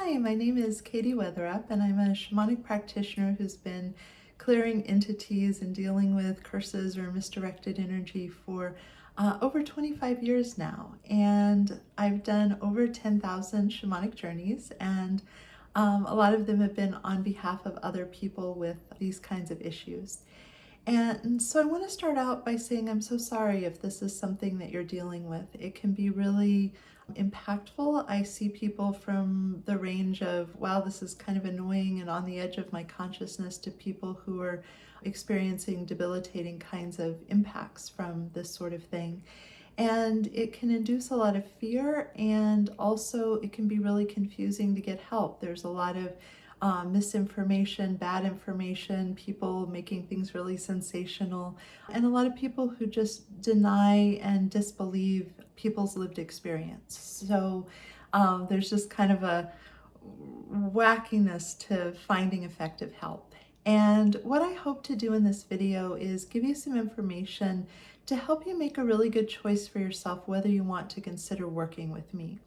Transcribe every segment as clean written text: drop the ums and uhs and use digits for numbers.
Hi, my name is Katie Weatherup, and I'm a shamanic practitioner who's been clearing entities and dealing with curses or misdirected energy for over 25 years now. And I've done over 10,000 shamanic journeys, and a lot of them have been on behalf of other people with these kinds of issues. And so I want to start out by saying I'm so sorry if this is something that you're dealing with. It can be really impactful. I see people from the range of, wow, this is kind of annoying and on the edge of my consciousness, to people who are experiencing debilitating kinds of impacts from this sort of thing. And it can induce a lot of fear, and also it can be really confusing to get help. There's a lot of misinformation, bad information, people making things really sensational, and a lot of people who just deny and disbelieve people's lived experience. So there's just kind of a wackiness to finding effective help. And what I hope to do in this video is give you some information to help you make a really good choice for yourself, whether you want to consider working with me.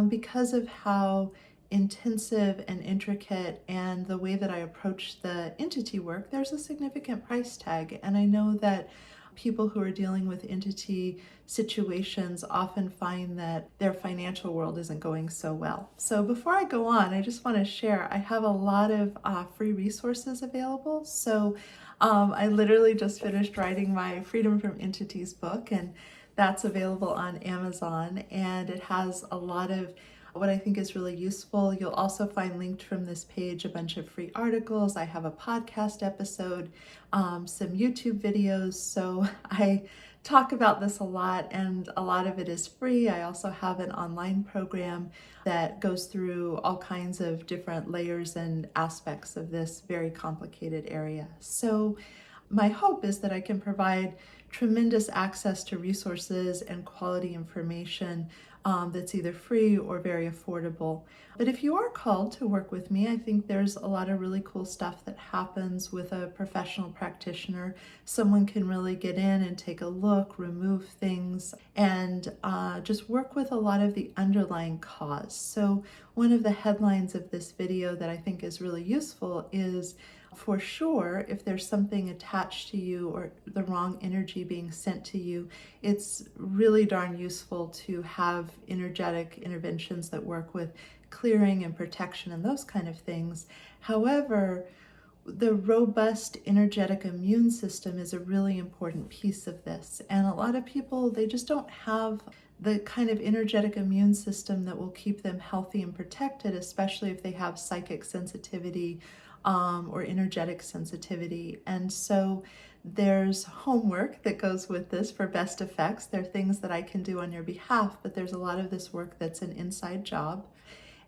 Because of how intensive and intricate and the way that I approach the entity work, there's a significant price tag. And I know that people who are dealing with entity situations often find that their financial world isn't going so well. So before I go on, I just want to share, I have a lot of free resources available. So I literally just finished writing my Freedom from Entities book, and that's available on Amazon, and it has a lot of what I think is really useful. You'll also find linked from this page a bunch of free articles. I have a podcast episode, some YouTube videos. So I talk about this a lot, and a lot of it is free. I also have an online program that goes through all kinds of different layers and aspects of this very complicated area. So my hope is that I can provide tremendous access to resources and quality information that's either free or very affordable. But if you are called to work with me, I think there's a lot of really cool stuff that happens with a professional practitioner. Someone can really get in and take a look, remove things, and just work with a lot of the underlying cause. So one of the headlines of this video that I think is really useful is, for sure, if there's something attached to you or the wrong energy being sent to you, it's really darn useful to have energetic interventions that work with clearing and protection and those kind of things. However, the robust energetic immune system is a really important piece of this. And a lot of people, they just don't have the kind of energetic immune system that will keep them healthy and protected, especially if they have psychic sensitivity or energetic sensitivity. And so there's homework that goes with this for best effects. There are things that I can do on your behalf, but there's a lot of this work that's an inside job.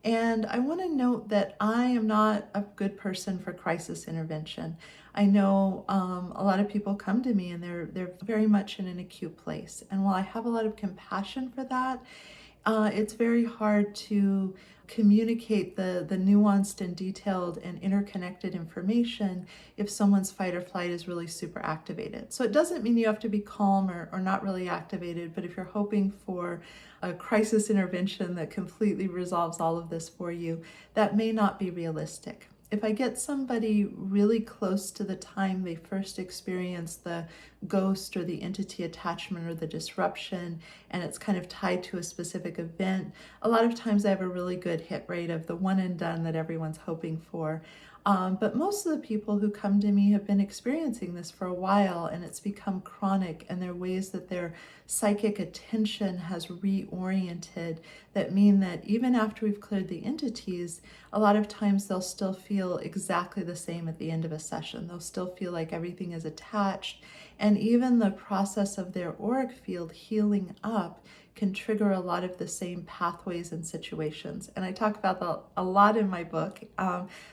And I want to note that I am not a good person for crisis intervention. I know a lot of people come to me and they're very much in an acute place. And while I have a lot of compassion for that, it's very hard to communicate the nuanced and detailed and interconnected information if someone's fight or flight is really super activated. So it doesn't mean you have to be calm or not really activated, but if you're hoping for a crisis intervention that completely resolves all of this for you, that may not be realistic. If I get somebody really close to the time they first experienced the ghost or the entity attachment or the disruption, and it's kind of tied to a specific event, a lot of times I have a really good hit rate of the one and done that everyone's hoping for. But most of the people who come to me have been experiencing this for a while, and it's become chronic, and there are ways that their psychic attention has reoriented that mean that even after we've cleared the entities, a lot of times they'll still feel exactly the same at the end of a session. They'll still feel like everything is attached, and even the process of their auric field healing up can trigger a lot of the same pathways and situations. And I talk about that a lot in my book.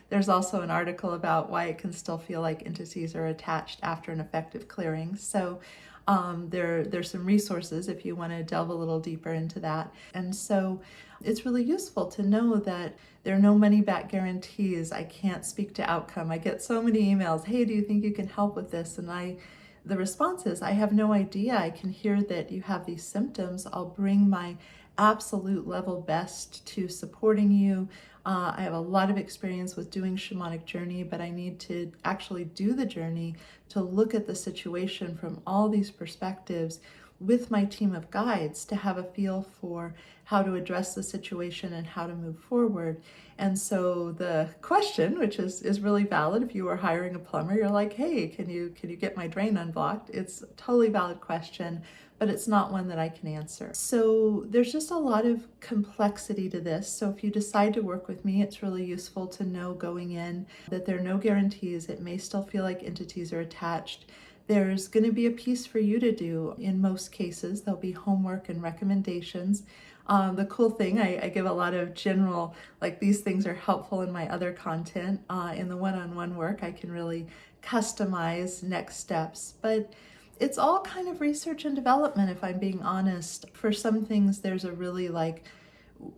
There's also an article about why it can still feel like entities are attached after an effective clearing. So there's some resources if you want to delve a little deeper into that. And so it's really useful to know that there are no money back guarantees. I can't speak to outcome. I get so many emails, hey, do you think you can help with this? And the response is, I have no idea. I can hear that you have these symptoms. I'll bring my absolute level best to supporting you. I have a lot of experience with doing shamanic journey, but I need to actually do the journey to look at the situation from all these perspectives with my team of guides to have a feel for how to address the situation and how to move forward. And so the question, which is really valid, if you are hiring a plumber, you're like, hey, can you get my drain unblocked? It's a totally valid question, but it's not one that I can answer. So there's just a lot of complexity to this. So if you decide to work with me, it's really useful to know going in that there are no guarantees. It may still feel like entities are attached. There's going to be a piece for you to do. In most cases, there'll be homework and recommendations. The cool thing, I give a lot of general, like these things are helpful in my other content. In the one-on-one work, I can really customize next steps. But it's all kind of research and development, if I'm being honest. For some things, there's a really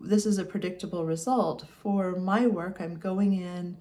this is a predictable result. For my work, I'm going in,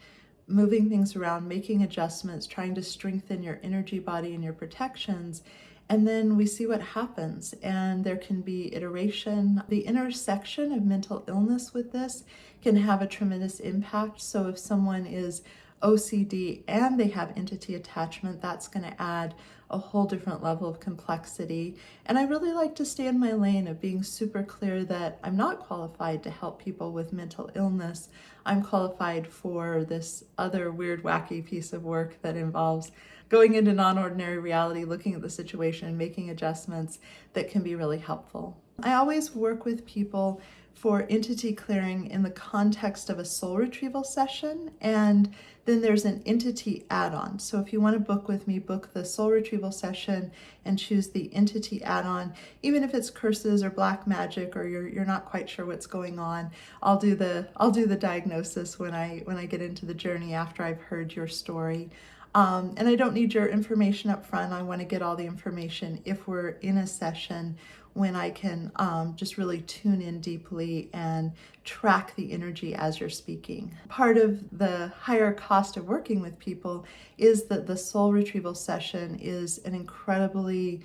moving things around, making adjustments, trying to strengthen your energy body and your protections. And then we see what happens. And there can be iteration. The intersection of mental illness with this can have a tremendous impact. So if someone is OCD and they have entity attachment, that's going to add a whole different level of complexity. And I really like to stay in my lane of being super clear that I'm not qualified to help people with mental illness. I'm qualified for this other weird, wacky piece of work that involves going into non-ordinary reality, looking at the situation, and making adjustments that can be really helpful. I always work with people for entity clearing in the context of a soul retrieval session, and then there's an entity add-on. So if you want to book with me, book the soul retrieval session and choose the entity add-on. Even if it's curses or black magic, or you're not quite sure what's going on, I'll do the diagnosis when I get into the journey after I've heard your story. And I don't need your information up front. I want to get all the information if we're in a session when I can just really tune in deeply and track the energy as you're speaking. Part of the higher cost of working with people is that the soul retrieval session is an incredibly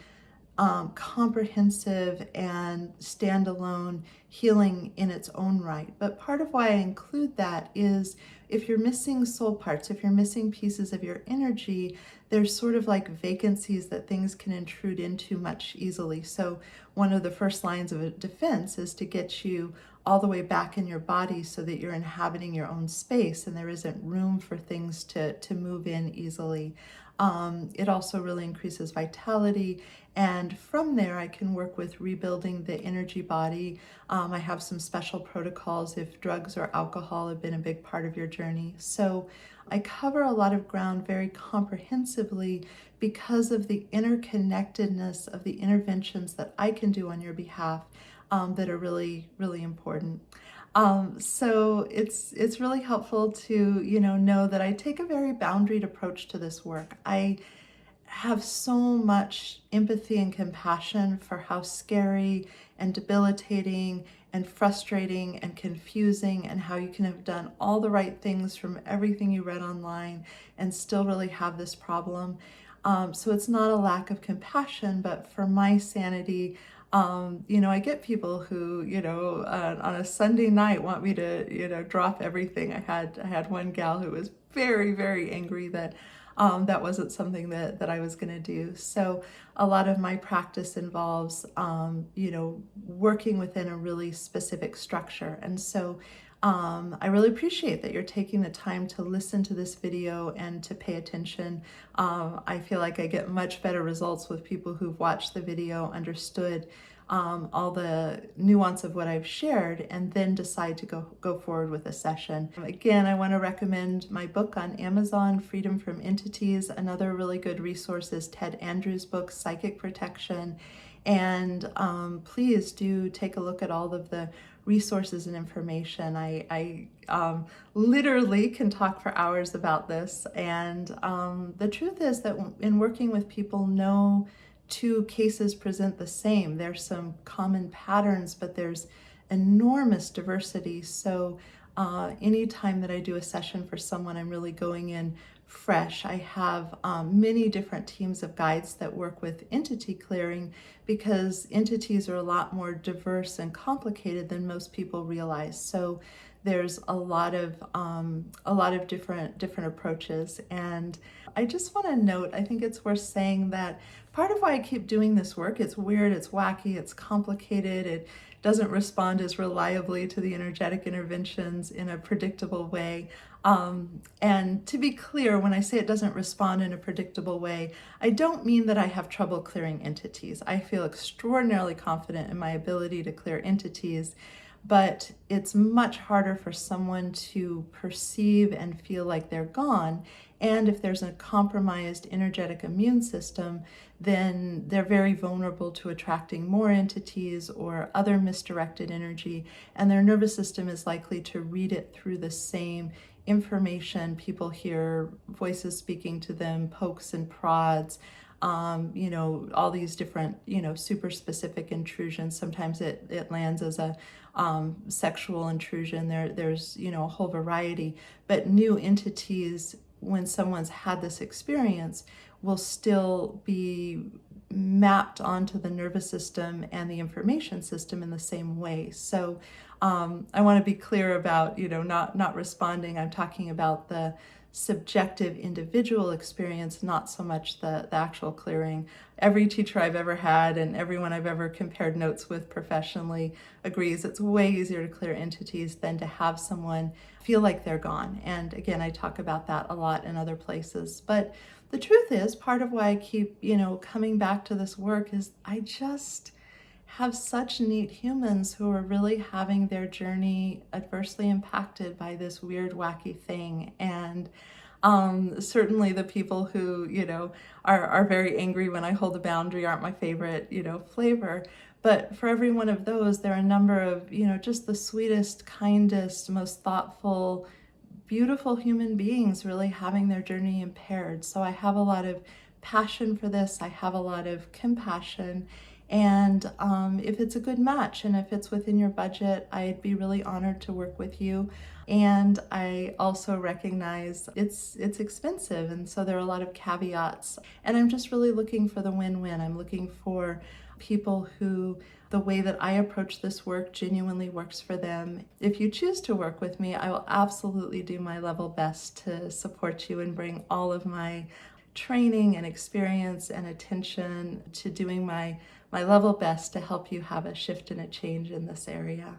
comprehensive and standalone healing in its own right. But part of why I include that is if you're missing soul parts, if you're missing pieces of your energy, there's sort of like vacancies that things can intrude into much easily. So one of the first lines of a defense is to get you all the way back in your body so that you're inhabiting your own space and there isn't room for things to move in easily. It also really increases vitality, and from there I can work with rebuilding the energy body. I have some special protocols if drugs or alcohol have been a big part of your journey. So I cover a lot of ground very comprehensively because of the interconnectedness of the interventions that I can do on your behalf that are really, really important. So it's really helpful to know that I take a very boundaried approach to this work. I have so much empathy and compassion for how scary and debilitating and frustrating and confusing, and how you can have done all the right things from everything you read online and still really have this problem. So it's not a lack of compassion, but for my sanity, I get people who, on a Sunday night want me to, drop everything. I had one gal who was very, very angry that that wasn't something that I was going to do. So a lot of my practice involves, working within a really specific structure. And so I really appreciate that you're taking the time to listen to this video and to pay attention. I feel like I get much better results with people who've watched the video, understood all the nuance of what I've shared, and then decide to go forward with a session. Again, I want to recommend my book on Amazon, Freedom from Entities. Another really good resource is Ted Andrews' book, Psychic Protection. And please do take a look at all of the resources and information. I literally can talk for hours about this. And the truth is that in working with people, no two cases present the same. There's some common patterns, but there's enormous diversity. So anytime that I do a session for someone, I'm really going in fresh. I have many different teams of guides that work with entity clearing because entities are a lot more diverse and complicated than most people realize. So there's a lot of different approaches. And I just want to note, I think it's worth saying that part of why I keep doing this work, it's weird, it's wacky, it's complicated, it doesn't respond as reliably to the energetic interventions in a predictable way. And to be clear, when I say it doesn't respond in a predictable way, I don't mean that I have trouble clearing entities. I feel extraordinarily confident in my ability to clear entities, but it's much harder for someone to perceive and feel like they're gone. And if there's a compromised energetic immune system, then they're very vulnerable to attracting more entities or other misdirected energy, and their nervous system is likely to read it through the same information. People hear voices speaking to them, pokes and prods, all these different, super specific intrusions. Sometimes it lands as a sexual intrusion. There's, a whole variety, but new entities, when someone's had this experience, will still be mapped onto the nervous system and the information system in the same way. So I want to be clear about, not responding. I'm talking about the subjective individual experience, not so much the actual clearing. Every teacher I've ever had and everyone I've ever compared notes with professionally agrees it's way easier to clear entities than to have someone feel like they're gone. And again, I talk about that a lot in other places. But the truth is, part of why I keep, coming back to this work is I just have such neat humans who are really having their journey adversely impacted by this weird, wacky thing. And certainly the people who, are very angry when I hold a boundary aren't my favorite, flavor. But for every one of those, there are a number of, just the sweetest, kindest, most thoughtful, beautiful human beings really having their journey impaired. So I have a lot of passion for this. I have a lot of compassion. And if it's a good match and if it's within your budget, I'd be really honored to work with you. And I also recognize it's expensive, and so there are a lot of caveats. And I'm just really looking for the win-win. I'm looking for people who the way that I approach this work genuinely works for them. If you choose to work with me, I will absolutely do my level best to support you and bring all of my training and experience and attention to doing my level best to help you have a shift and a change in this area.